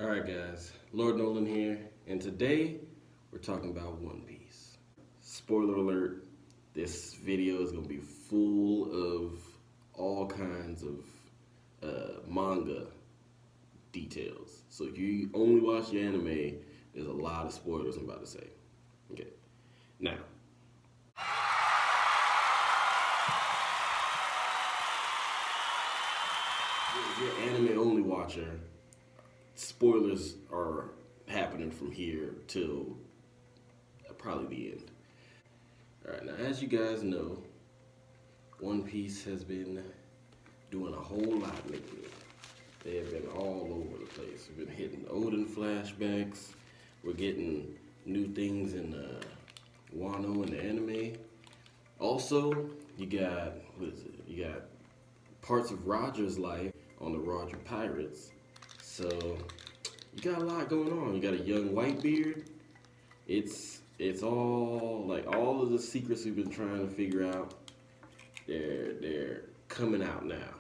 Alright guys, Lord Nollan here, and today we're talking about One Piece. Spoiler alert, this video is going to be full of all kinds of manga details. So if you only watch the anime, there's a lot of spoilers I'm about to say. Okay, now, if you're an anime only watcher, spoilers are happening from here till probably the end. Alright, now as you guys know, One Piece has been doing a whole lot lately. They have been all over the place. We've been hitting Oden flashbacks. We're getting new things in Wano in the anime. Also, you got, You got parts of Roger's life on the Roger Pirates. So, you got a lot going on. You got a young Whitebeard. It's all, like, all of the secrets we've been trying to figure out, they're coming out now.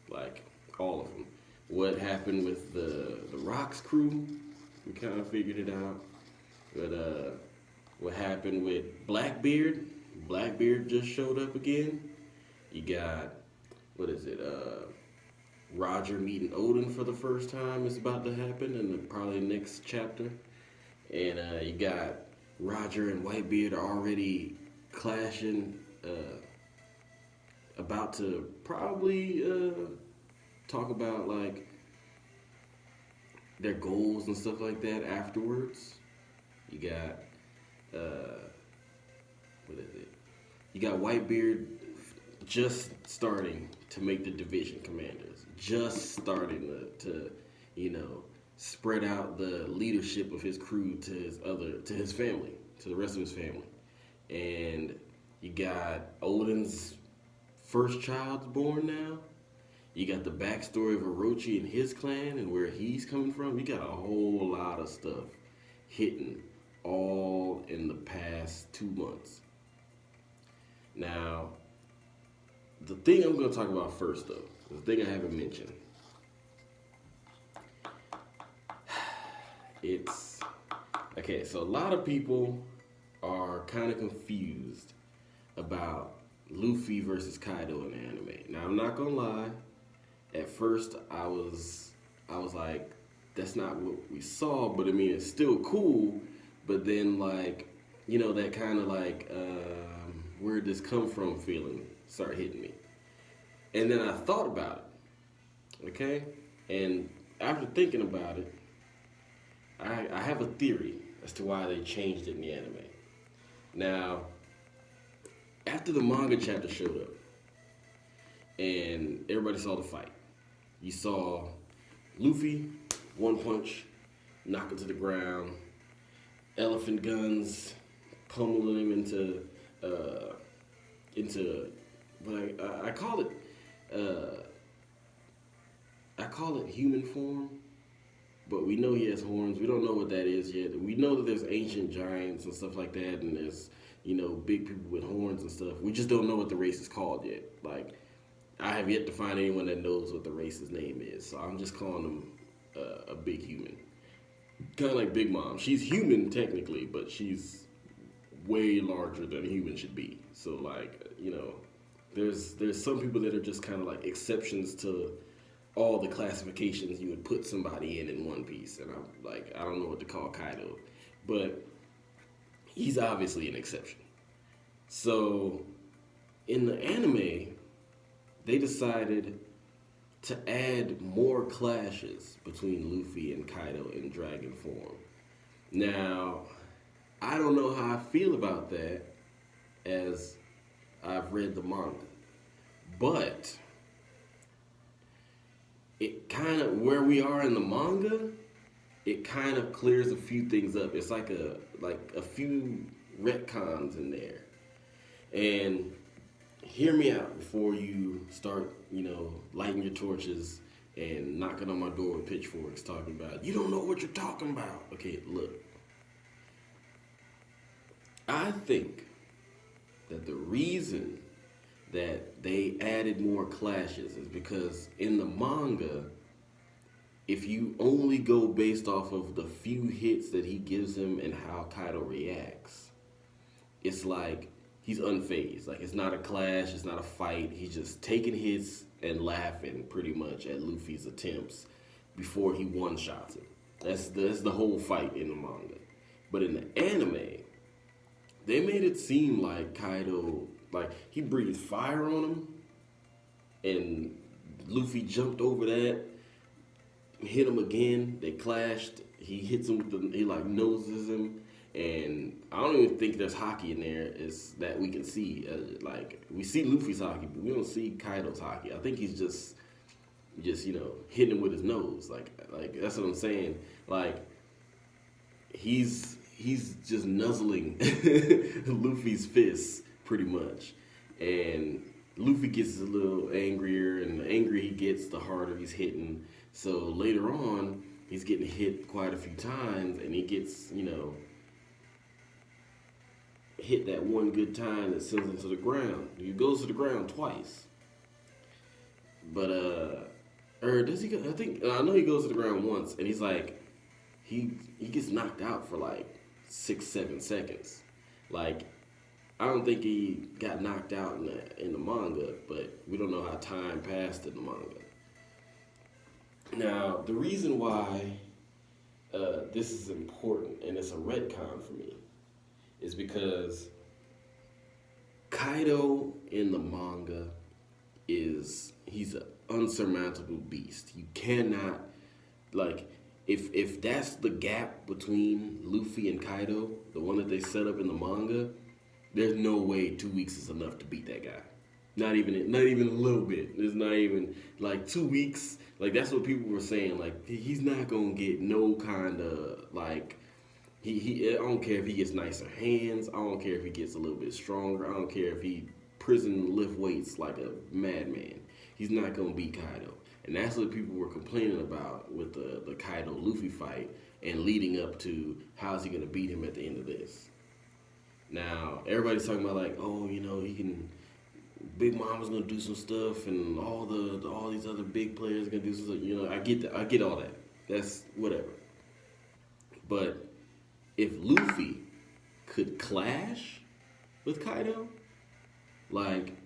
Like, all of them. What happened with the Rocks crew, we kind of figured it out. But what happened with Blackbeard? Blackbeard just showed up again. You got, Roger meeting Oden for the first time is about to happen in the probably next chapter. And you got Roger and Whitebeard are already clashing, about to probably talk about like their goals and stuff like that afterwards. You got You got Whitebeard just starting to make the division commanders, just starting to spread out the leadership of his crew to his family, to the rest of his family. And you got Oden's first child's born now. You got the backstory of Orochi and his clan and where he's coming from. You got a whole lot of stuff hitting all in the past 2 months. Now, the thing I'm going to talk about first, though, the thing I haven't mentioned, okay, so a lot of people are kind of confused about Luffy versus Kaido in the anime. Now, I'm not going to lie. At first, I was like, that's not what we saw, but I mean, it's still cool. But then, like, that kind of like, where'd this come from feeling started hitting me. And then I thought about it, okay? And after thinking about it, I have a theory as to why they changed it in the anime. Now, after the manga chapter showed up, and everybody saw the fight, you saw Luffy, one punch, knock him to the ground, elephant guns, pummeling him into I call it human form, but we know he has horns. We don't know what that is yet. We know that there's ancient giants and stuff like that, and there's big people with horns and stuff. We just don't know what the race is called yet. Like, I have yet to find anyone that knows what the race's name is, so I'm just calling them a big human. Kind of like Big Mom. She's human technically, but she's way larger than a human should be. So like, there's some people that are just kind of like exceptions to all the classifications you would put somebody in One Piece. And I'm like, I don't know what to call Kaido, but he's obviously an exception. So in the anime, they decided to add more clashes between Luffy and Kaido in dragon form. Now, I don't know how I feel about that as I've read the manga, but it kind of, where we are in the manga, it kind of clears a few things up. It's like a few retcons in there. And hear me out before you start, lighting your torches and knocking on my door with pitchforks talking about, you don't know what you're talking about. Okay, look. I think that the reason that they added more clashes is because in the manga, if you only go based off of the few hits that he gives him and how Kaido reacts, it's like he's unfazed. Like it's not a clash, it's not a fight. He's just taking hits and laughing pretty much at Luffy's attempts before he one shots him. That's the whole fight in the manga. But in the anime, they made it seem like Kaido, like he breathed fire on him, and Luffy jumped over that, hit him again. They clashed. He hits him with he like noses him, and I don't even think there's hockey in there. Is that we can see? Like we see Luffy's hockey, but we don't see Kaido's hockey. I think he's just hitting him with his nose. Like that's what I'm saying. Like he's just nuzzling Luffy's fists pretty much, and Luffy gets a little angrier, and the angrier he gets, the harder he's hitting. So later on, he's getting hit quite a few times, and he gets, hit that one good time that sends him to the ground. He goes to the ground twice. But, or does he go? I know he goes to the ground once, and he's like, he gets knocked out for like 6-7 seconds. Like, I don't think he got knocked out in the manga, but we don't know how time passed in the manga. Now, the reason why this is important, and it's a retcon for me, is because Kaido in the manga he's an unsurmountable beast. You cannot, like, if that's the gap between Luffy and Kaido, the one that they set up in the manga, there's no way 2 weeks is enough to beat that guy. Not even a little bit. There's not even like 2 weeks. Like that's what people were saying. Like he's not gonna get no kind of like I don't care if he gets nicer hands. I don't care if he gets a little bit stronger. I don't care if he prison lift weights like a madman. He's not gonna beat Kaido. And that's what people were complaining about with the Kaido Luffy fight and leading up to how's he gonna beat him at the end of this. Now everybody's talking about like, oh, he can. Big Mama's gonna do some stuff, and all these other big players are gonna do some stuff. I get that. I get all that. That's whatever. But if Luffy could clash with Kaido, like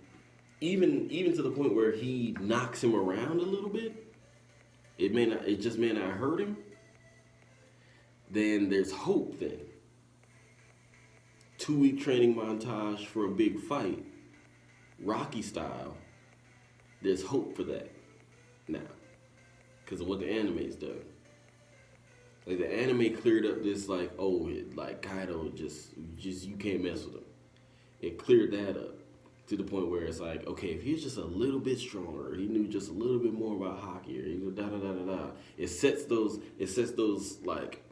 even to the point where he knocks him around a little bit, it just may not hurt him. Then there's hope. Then 2-week training montage for a big fight. Rocky style, there's hope for that now because of what the anime's done. Like the anime cleared up this like Kaido just you can't mess with him. It cleared that up to the point where it's like, okay, if he's just a little bit stronger, he knew just a little bit more about hockey, or da da da da da. It sets those like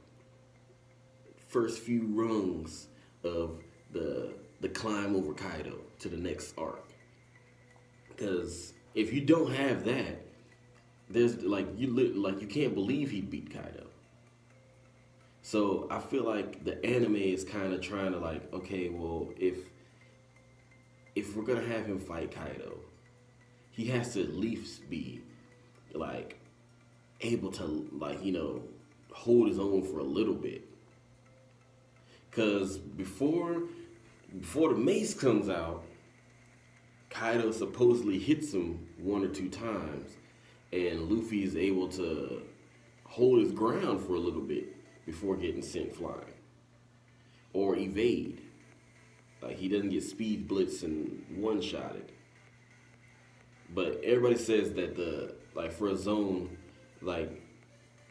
first few rungs of the climb over Kaido to the next arc. Because if you don't have that, there's you can't believe he beat Kaido. So I feel like the anime is kind of trying to like, okay, well, if we're gonna have him fight Kaido, he has to at least be like able to hold his own for a little bit. Because before the mace comes out, Kaido supposedly hits him 1 or 2 times, and Luffy is able to hold his ground for a little bit before getting sent flying. Or evade. Like, he doesn't get speed blitz and one-shotted. But everybody says that for a zone, like,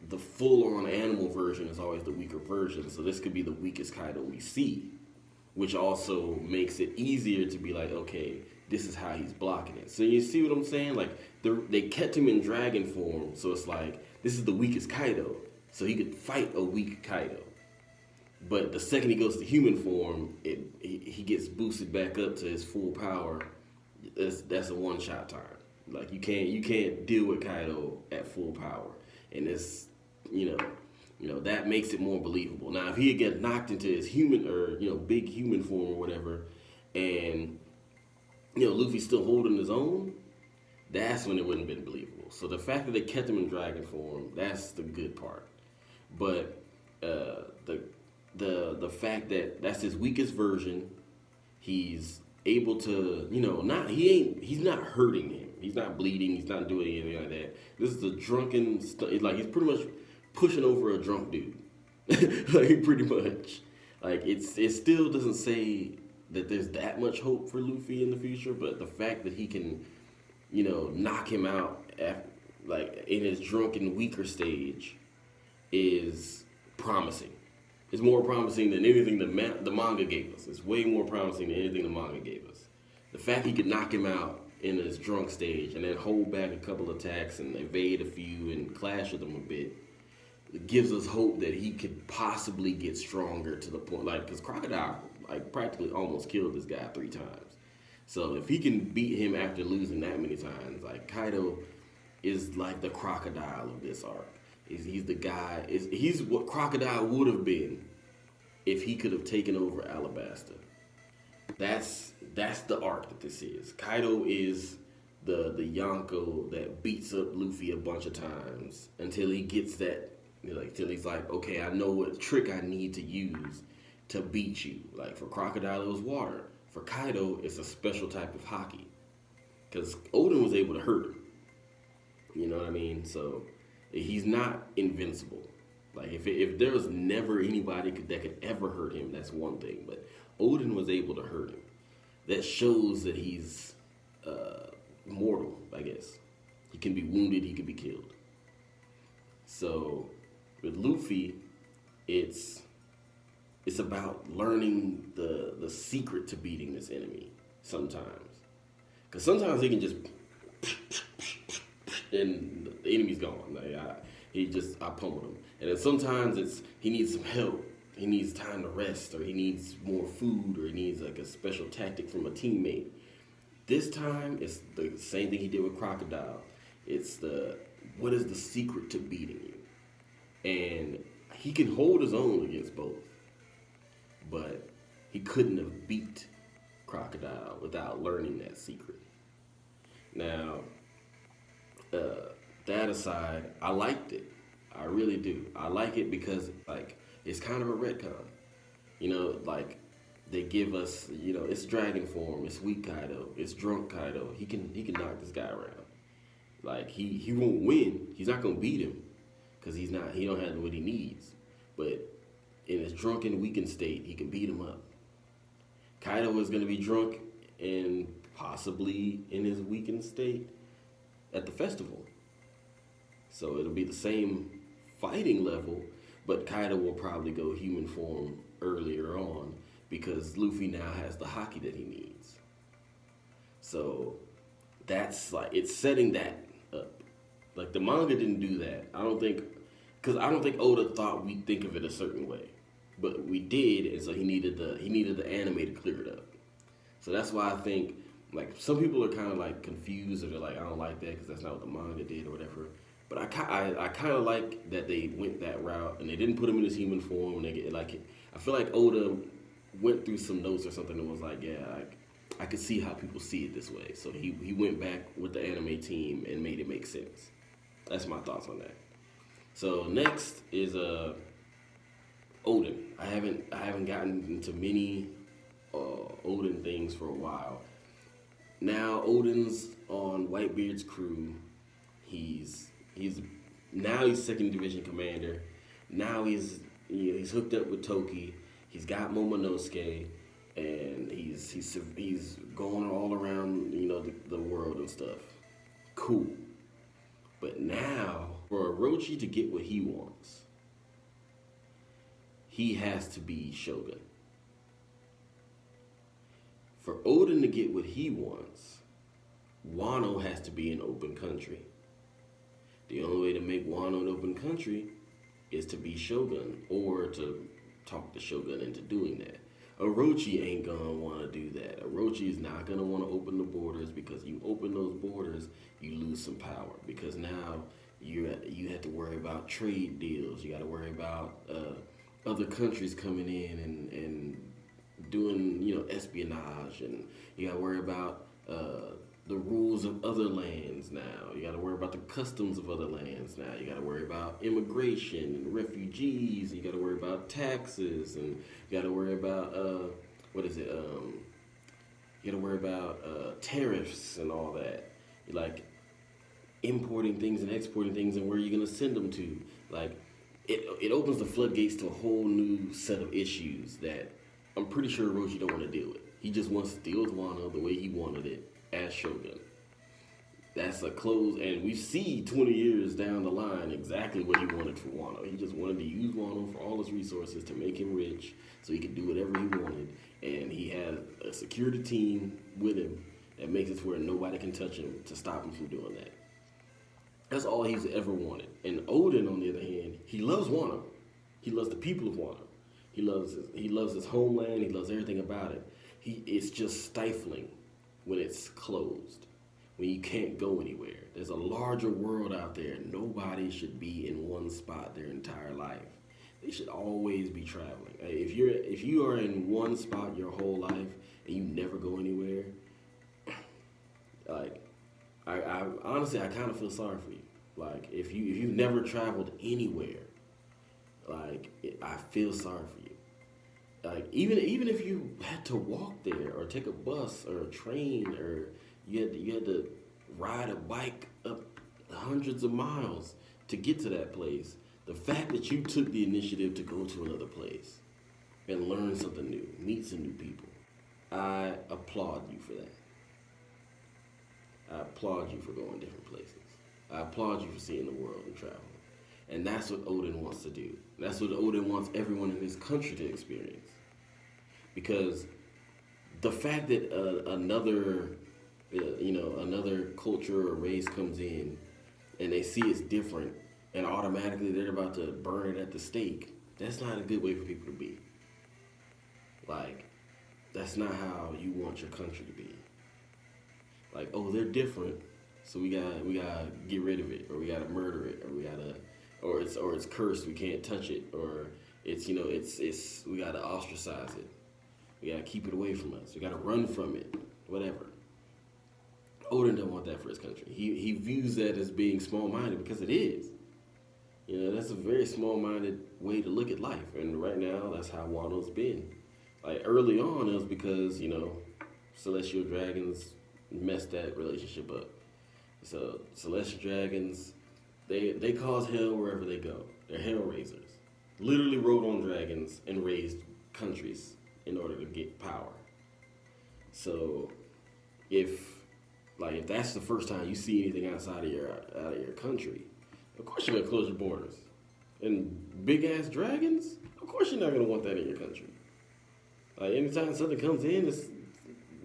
the full-on animal version is always the weaker version, so this could be the weakest Kaido we see, which also makes it easier to be like, okay, this is how he's blocking it. So you see what I'm saying? Like, they kept him in dragon form, so it's like, this is the weakest Kaido, so he could fight a weak Kaido. But the second he goes to human form, he gets boosted back up to his full power. That's a one-shot time. Like, you can't deal with Kaido at full power. And it's, that makes it more believable. Now, if he get knocked into his human or, big human form or whatever, and, Luffy's still holding his own, that's when it wouldn't have been believable. So the fact that they kept him in dragon form, that's the good part. But the the fact that that's his weakest version, he's able to, not he's not hurting him. He's not bleeding. He's not doing anything like that. This is a drunken, like he's pretty much pushing over a drunk dude, like pretty much. Like it still doesn't say that there's that much hope for Luffy in the future, but the fact that he can, knock him out like in his drunken weaker stage is promising. It's more promising than anything the manga gave us. It's way more promising than anything the manga gave us. The fact he could knock him out in his drunk stage and then hold back a couple attacks and evade a few and clash with him a bit, it gives us hope that he could possibly get stronger to the point, like, because Crocodile like practically almost killed this guy 3 times. So if he can beat him after losing that many times, like Kaido is like the Crocodile of this arc. He's the guy. He's what Crocodile would have been if he could have taken over Alabasta. That's the arc that this is. Kaido is the Yonko that beats up Luffy a bunch of times until he gets that, till he's like, okay, I know what trick I need to use to beat you. Like for Crocodile, it was water. For Kaido, it's a special type of hockey. Because Odin was able to hurt him. You know what I mean? So he's not invincible. Like if there was never anybody that could ever hurt him, that's one thing. But Odin was able to hurt him. That shows that he's mortal, I guess. He can be wounded, he can be killed. So with Luffy, it's about learning the secret to beating this enemy sometimes. Because sometimes he can just and the enemy's gone. Like I pummeled him. And then sometimes he needs some help. He needs time to rest, or he needs more food, or he needs like a special tactic from a teammate. This time, it's the same thing he did with Crocodile. It's what is the secret to beating you? And he can hold his own against both. But he couldn't have beat Crocodile without learning that secret. Now, that aside, I liked it. I really do. I like it because like it's kind of a retcon. Like they give us, it's dragon form, it's weak Kaido, it's drunk Kaido. He can knock this guy around. Like he won't win. He's not gonna beat him because he don't have what he needs. But in his drunken, weakened state, he can beat him up. Kaido is gonna be drunk and possibly in his weakened state at the festival. So it'll be the same fighting level, but Kaido will probably go human form earlier on because Luffy now has the haki that he needs. So that's like, it's setting that up. Like the manga didn't do that. I don't think Oda thought we'd think of it a certain way, but we did, and so he needed the anime to clear it up. So that's why I think like some people are kind of like confused, or they're like, I don't like that because that's not what the manga did or whatever. But I kind of like that they went that route and they didn't put him in his human form. And I feel like Oda went through some notes or something and was like, yeah, I could see how people see it this way. So he went back with the anime team and made it make sense. That's my thoughts on that. So next is Odin. I haven't gotten into many Odin things for a while. Now Odin's on Whitebeard's crew. He's second division commander. Now he's hooked up with Toki. He's got Momonosuke, and he's going all around the world and stuff. Cool. But now for Orochi to get what he wants, he has to be Shogun. For Odin to get what he wants, Wano has to be an open country. The only way to make Wano an open country is to be Shogun, or to talk the Shogun into doing that. Orochi ain't gonna want to do that. Orochi is not gonna want to open the borders, because you open those borders, you lose some power. Because now you have to worry about trade deals. You got to worry about other countries coming in and doing espionage, and you got to worry about the rules of other lands now. You got to worry about the customs of other lands now. You got to worry about immigration and refugees. You got to worry about taxes, and you got to worry about what is it? You got to worry about tariffs and all that. Like importing things and exporting things, and where you're gonna send them to. Like it opens the floodgates to a whole new set of issues that I'm pretty sure Orochi don't want to deal with. He just wants to deal with Wano the way he wanted it as Shogun. That's a close, and we see 20 years down the line exactly what he wanted for Wano. He just wanted to use Wano for all his resources to make him rich so he could do whatever he wanted. And he had a security team with him that makes it to where nobody can touch him to stop him from doing that. That's all he's ever wanted. And Oden, on the other hand, he loves Wano. He loves the people of Wano. He loves his homeland. He loves everything about it. It's just stifling when it's closed, when you can't go anywhere. There's a larger world out there. Nobody should be in one spot their entire life. They should always be traveling. If you are in one spot your whole life and you never go anywhere, like I honestly I kind of feel sorry for you. Like if you've never traveled anywhere, I feel sorry for you. Like even if you had to walk there or take a bus or a train or you had to ride a bike up hundreds of miles to get to that place, the fact that you took the initiative to go to another place and learn something new, meet some new people, I applaud you for that. I applaud you for going different places. I applaud you for seeing the world and traveling. And that's what Oden wants to do. That's what Oden wants everyone in this country to experience. Because the fact that another culture or race comes in and they see it's different and automatically they're about to burn it at the stake, that's not a good way for people to be. Like, that's not how you want your country to be. Like, oh, they're different, so we gotta get rid of it, or we gotta murder it, or it's cursed, we can't touch it, or it's we gotta ostracize it, we gotta keep it away from us, we gotta run from it, whatever. Oden don't want that for his country. He views that as being small-minded because it is. That's a very small-minded way to look at life, and right now that's how Wano's been. Like early on, it was because celestial dragons messed that relationship up. So celestial dragons, they cause hell wherever they go. They're hell raisers. Literally rode on dragons and raised countries in order to get power. So if that's the first time you see anything outside of your country, of course you're gonna close your borders. And big ass dragons, of course you're not gonna want that in your country. Like anytime something comes in, it's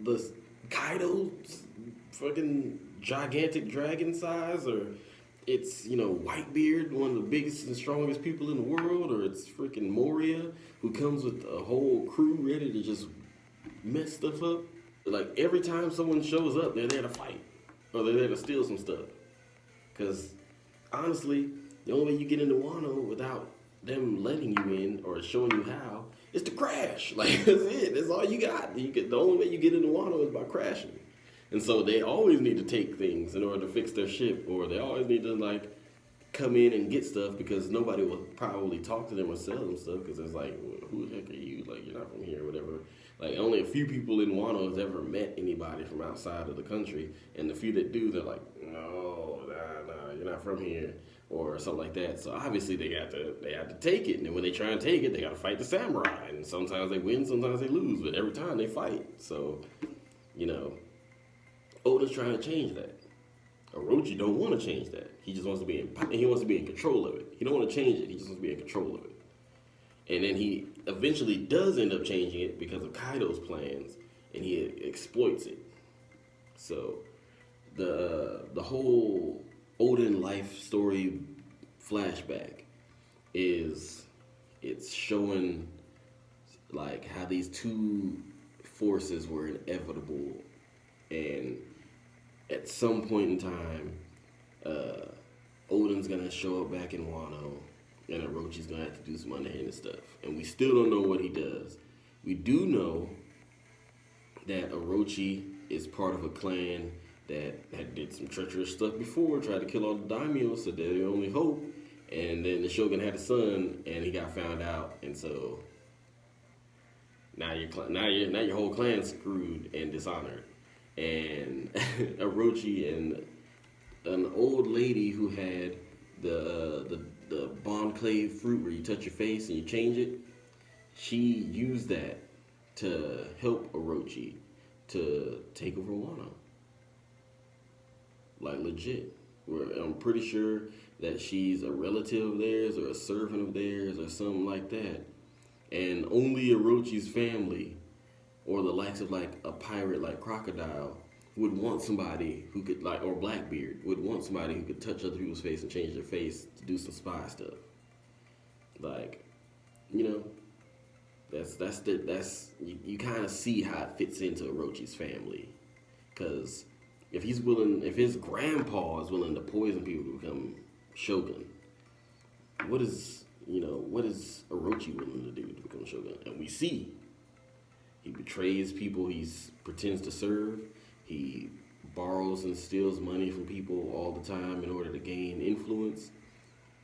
the Kaido's fucking gigantic dragon size, or it's Whitebeard, one of the biggest and strongest people in the world, or it's freaking Moria, who comes with a whole crew ready to just mess stuff up. Like every time someone shows up, they're there to fight, or they're there to steal some stuff. Because honestly, the only way you get into Wano without them letting you in or showing you how is to crash. Like that's it. That's all you got. The only way you get into Wano is by crashing. And so they always need to take things in order to fix their ship, or they always need to come in and get stuff because nobody will probably talk to them or sell them stuff because it's like, well, who the heck are you? Like you're not from here, or whatever. Like only a few people in Wano has ever met anybody from outside of the country, and the few that do, they're like, no, nah, you're not from here, or something like that. So obviously they have to take it, and then when they try and take it, they got to fight the samurai, and sometimes they win, sometimes they lose, but every time they fight. So Oda's trying to change that. Orochi don't want to change that. He just wants to be in control of it. He don't want to change it. He just wants to be in control of it. And then he eventually does end up changing it because of Kaido's plans, and he exploits it. So the whole Oden life story flashback it's showing how these two forces were inevitable, and at some point in time, Oden's gonna show up back in Wano, and Orochi's gonna have to do some underhanded stuff. And we still don't know what he does. We do know that Orochi is part of a clan that had did some treacherous stuff before, tried to kill all the daimyos, so they're the only hope. And then the shogun had a son, and he got found out, and so now your whole clan's screwed and dishonored. And Orochi and an old lady who had the Bonclave fruit where you touch your face and you change it. She used that to help Orochi to take over Wano. Like legit. I'm pretty sure that she's a relative of theirs or a servant of theirs or something like that. And only Orochi's family or the likes of like a pirate like Crocodile would want somebody who could like, or Blackbeard would want somebody who could touch other people's face and change their face to do some spy stuff. Like, you know, that's you kind of see how it fits into Orochi's family, because if his grandpa is willing to poison people to become shogun, what is Orochi willing to do to become shogun? And we see he betrays people he pretends to serve. He borrows and steals money from people all the time in order to gain influence,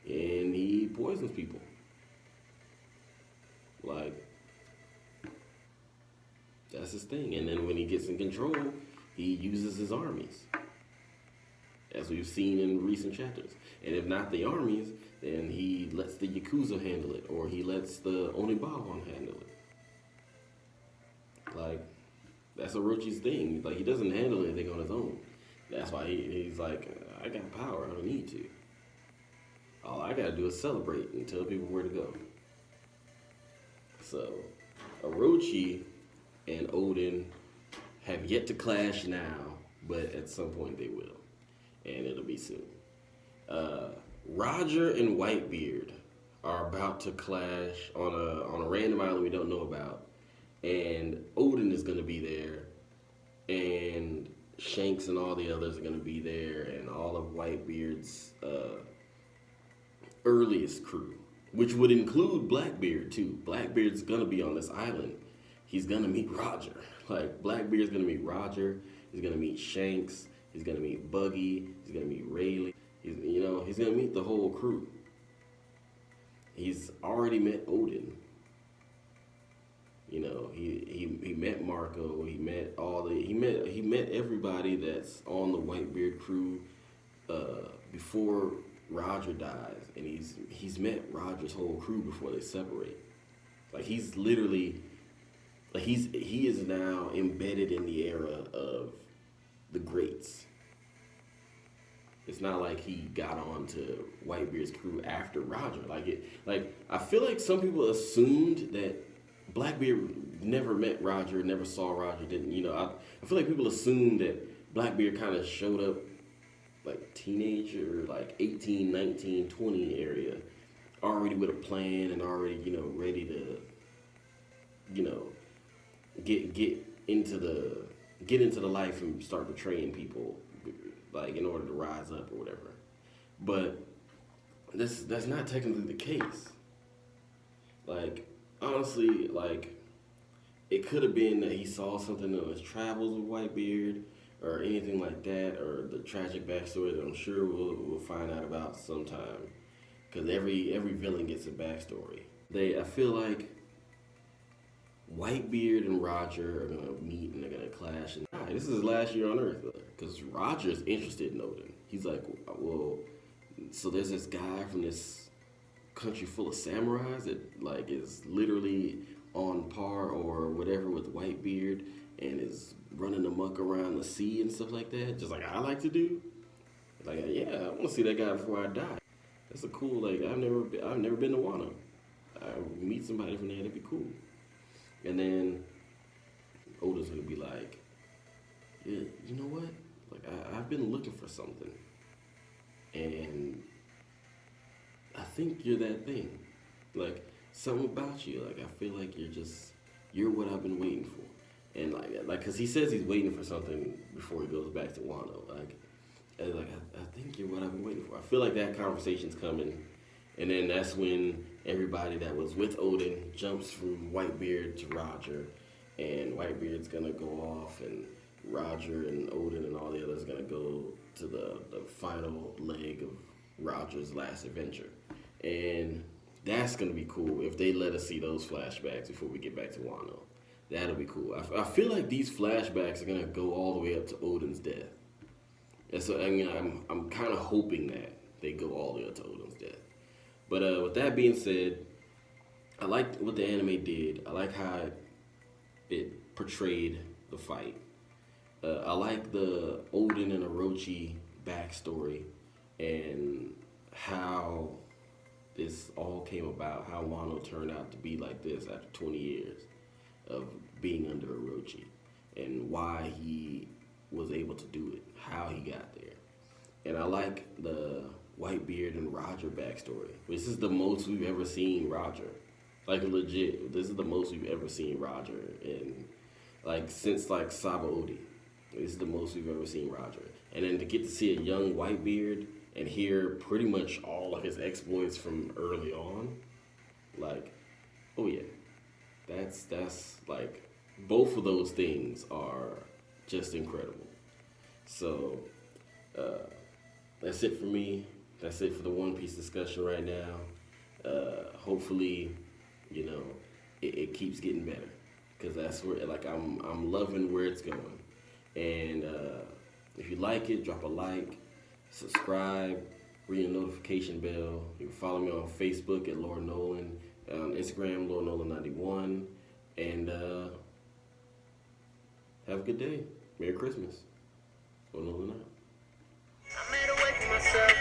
and he poisons people. Like, that's his thing. And then when he gets in control, he uses his armies, as we've seen in recent chapters. And if not the armies, then he lets the Yakuza handle it, or he lets the Onibawan handle it. Like, that's Orochi's thing. Like, he doesn't handle anything on his own. That's why he's like, I got power, I don't need to. All I gotta do is celebrate and tell people where to go. So, Orochi and Odin have yet to clash now, but at some point they will. And it'll be soon. Roger and Whitebeard are about to clash on a random island we don't know about. And Odin is going to be there, and Shanks and all the others are going to be there, and all of Whitebeard's earliest crew, which would include Blackbeard too. Blackbeard's going to be on this island. He's going to meet Roger. Like, Blackbeard's going to meet Roger. He's going to meet Shanks. He's going to meet Buggy. He's going to meet Rayleigh. He's going to meet the whole crew. He's already met Odin. You know, he met Marco. He met everybody that's on the Whitebeard crew before Roger dies, and he's met Roger's whole crew before they separate. Like, he's literally, like, he is now embedded in the era of the greats. It's not like he got on to Whitebeard's crew after Roger. I feel like some people assumed that Blackbeard never met Roger, never saw Roger, didn't, I feel like people assumed that Blackbeard kind of showed up like teenager, like 18, 19, 20 area, already with a plan and already, ready to, get into the life and start betraying people, like, in order to rise up or whatever. But that's not technically the case. Like, honestly, like, it could have been that he saw something on his travels with Whitebeard or anything like that, or the tragic backstory that I'm sure we'll find out about sometime. Because every villain gets a backstory. I feel like Whitebeard and Roger are gonna meet and they're gonna clash. And this is his last year on Earth, because Roger's interested in Odin. He's like, well, so there's this guy from this country full of samurais that, like, is literally on par or whatever with Whitebeard and is running amok around the sea and stuff like that, just like I like to do. Like, yeah, I want to see that guy before I die. That's a cool, like, I've never been to Wano. I meet somebody from there, that'd be cool. And then Oda's gonna be like, yeah, you know what? Like, I've been looking for something, and I think you're that thing. Like, something about you. Like, I feel like you're what I've been waiting for. And like, cause he says he's waiting for something before he goes back to Wano. I think you're what I've been waiting for. I feel like that conversation's coming, and then that's when everybody that was with Odin jumps from Whitebeard to Roger, and Whitebeard's gonna go off and Roger and Odin and all the others are gonna go to the final leg of Roger's last adventure, and that's gonna be cool if they let us see those flashbacks before we get back to Wano. That'll be cool. I feel like these flashbacks are gonna go all the way up to Odin's death. And so I mean, I'm kind of hoping that they go all the way up to Odin's death. But with that being said, I liked what the anime did. I like how it portrayed the fight. I like the Odin and Orochi backstory and how this all came about, how Wano turned out to be like this after 20 years of being under Orochi, and why he was able to do it, how he got there. And I like the Whitebeard and Roger backstory. This is the most we've ever seen Roger. Like legit, this is the most we've ever seen Roger, and like since like Saba Odi. This is the most we've ever seen Roger. And then to get to see a young Whitebeard and hear pretty much all of his exploits from early on, like, oh yeah, that's like, both of those things are just incredible. So that's it for me. That's it for the One Piece discussion right now. Hopefully, you know, it keeps getting better, because that's where, like, I'm loving where it's going. And if you like it, drop a like, subscribe, ring the notification bell. You can follow me on Facebook at Lord Nollan, on Instagram, Lord Nollan91, and have a good day. Merry Christmas. Lord Nollan out. I made a way for myself,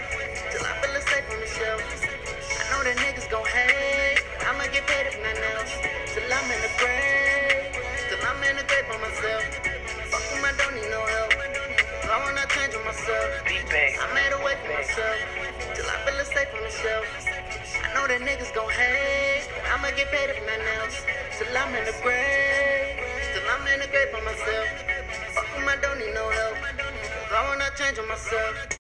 till I feel safe on the shelf. I know that niggas gon' hate, I'ma get paid if nothing else. Till I'm in the grave, till I'm in the grave by myself. Fuck them, I don't need no help. I wanna change on myself. I made a way for myself, till I feel safe on the shelf. I know that niggas gon' hate, I'ma get paid if nothing else. Till I'm in the grave, till I'm in the grave by myself. Fuck them, I don't need no help. I wanna change on myself.